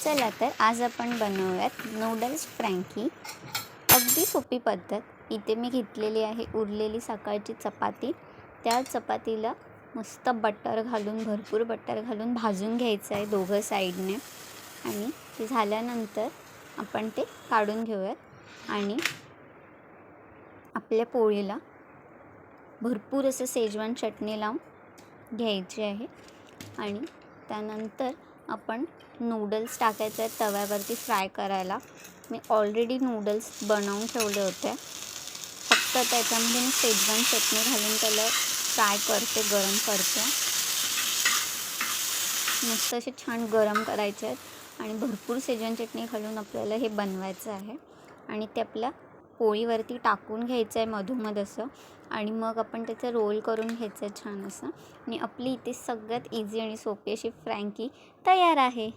चला तर आज आपण बनवूयात नूडल्स फ्रँकी। अगदी सोपी पद्धत। इथे मी घेतलेली आहे उरलेली सकाळची चपाती। त्या चपातीला मस्त बटर घालून भरपूर बटर घालून भाजून घ्यायचं आहे दोघं साइडने आणि ते झाल्यानंतर आपण ते काढून घेऊयात आणि आपल्या पोळीला भरपूर असं शेजवान चटणी लावून घ्यायची आहे आणि त्यानंतर आपण नूडल्स टाकायचे आहेत तव्यावरती फ्राय करायला। मी ऑलरेडी नूडल्स बनवून ठेवले होते, फक्त त्याच्यामध्ये मी शेजवान चटणी घालून त्याला फ्राय करते, गरम करते। मस्त असे छान गरम करायचे आहेत आणि भरपूर शेजवान चटणी घालून आपल्याला हे बनवायचं आहे आणि ते आपल्या पोळीवरती टाकून घ्यायचं आहे मधोमध असं आणि मग आपण त्याचं रोल करून घ्यायचं आहे छान असं आणि आपली इथे सगळ्यात इझी आणि सोपी अशी फ्रँकी तयार आहे।